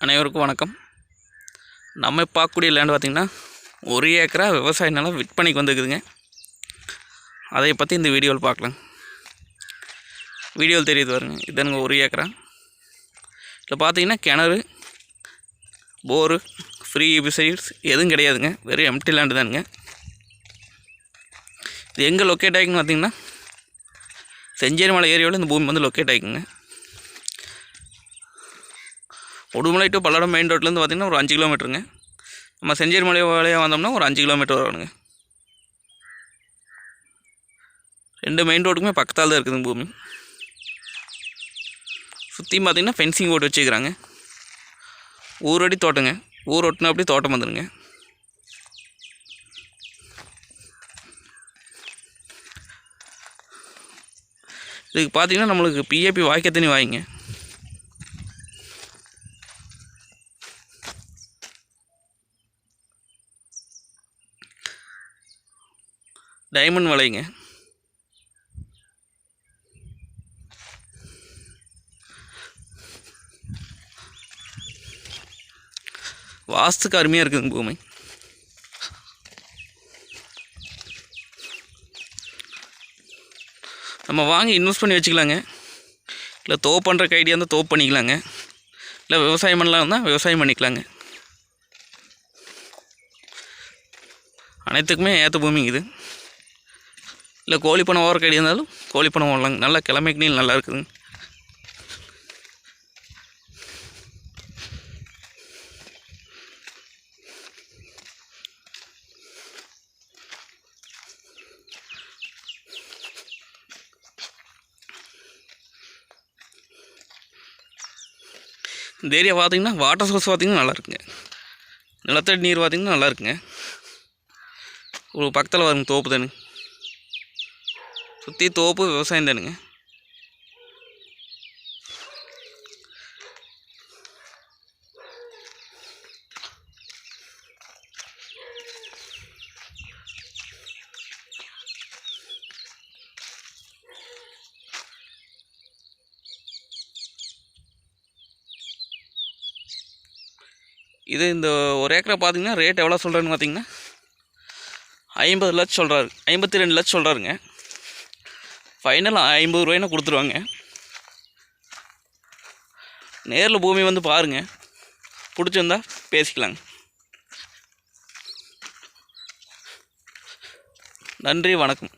அனைவருக்கும் வணக்கம். நம்ம பார்க்கக்கூடிய லேண்ட் பார்த்திங்கன்னா 1 ஏக்கரா விவசாய நிலம் விற்பனைக்கு வந்துருக்குதுங்க. அதை பற்றி இந்த வீடியோவில் பார்க்கலாம். வீடியோவில் தெரியுது பாருங்க, இதுங்க 1 ஏக்கரா. இதில் பார்த்திங்கன்னா கிணறு, போரு, ஃப்ரீ விசைட்ஸ் எதுவும் கிடையாதுங்க. வெறும் எம்டி லேண்டு தானுங்க. இது எங்கே லொக்கேட் ஆகிக்குன்னு பார்த்திங்கன்னா செஞ்சேரி மலை ஏரியாவில் இந்த பூமி வந்து லொக்கேட் ஆகிக்குங்க. உடுமலை டு பல்லடம் மெயின் ரோட்லேருந்து பார்த்திங்கன்னா ஒரு 5 கிலோமீட்டருங்க. நம்ம செஞ்சேரி மலை வழியாக வந்தோம்னா ஒரு 5 கிலோமீட்டர் வரணுங்க. 2 மெயின் ரோடுக்குமே பக்கத்தால் தான் இருக்குதுங்க பூமி. சுற்றியும் பார்த்திங்கன்னா ஃபென்சிங் போட்டு வச்சுக்கிறாங்க. ஊரடி தோட்டங்க. ஊர் ஒட்டினா அப்படி தோட்டம் வந்துடுங்க. இதுக்கு பார்த்திங்கன்னா நம்மளுக்கு பிஏபி வாய்க்க தண்ணி வாங்கிங்க. டைமண்ட் வலைங்க. வாஸ்துக்கு அருமையாக இருக்குதுங்க பூமி. நம்ம வாங்கி இன்வெஸ்ட் பண்ணி வச்சுக்கலாங்க. இல்லை தோப்பு பண்ணுறக்கு ஐடியா இருந்தால் தோப்பு பண்ணிக்கலாங்க. இல்லை விவசாயம் பண்ணலாம் இருந்தால் விவசாயம் பண்ணிக்கலாங்க. அனைத்துக்குமே ஏற்ற பூமிங்க இது. இல்லை கோழி பண்ணை ஓர கடி இருந்தாலும் கோழி பண்ணை ஓடலாங்க. நல்லா கிழமைக்கு நீள் நல்லா இருக்குதுங்க. இந்த ஏரியா பார்த்திங்கன்னா வாட்டர் சோர்ஸ் பார்த்திங்கன்னா நல்லா இருக்குங்க. நிலத்தடி நீர் பார்த்திங்கன்னா நல்லா இருக்குங்க. ஒரு பக்கத்தில் வருங்க தோப்பு தானுங்க. சுற்றி தோப்பு விவசாயம் தானுங்க. இது இந்த 1 ஏக்கரை பார்த்திங்கன்னா ரேட் எவ்வளோ சொல்கிறாருன்னு பார்த்திங்கன்னா 50 லட்சம் சொல்கிறாரு. 52 லட்சம் சொல்கிறாருங்க. ஃபைனல் 50 ரூபாய்னா கொடுத்துருவாங்க. நேரில் பூமி வந்து பாருங்கள். பிடிச்சிருந்தா பேசிக்கலாங்க. நன்றி, வணக்கம்.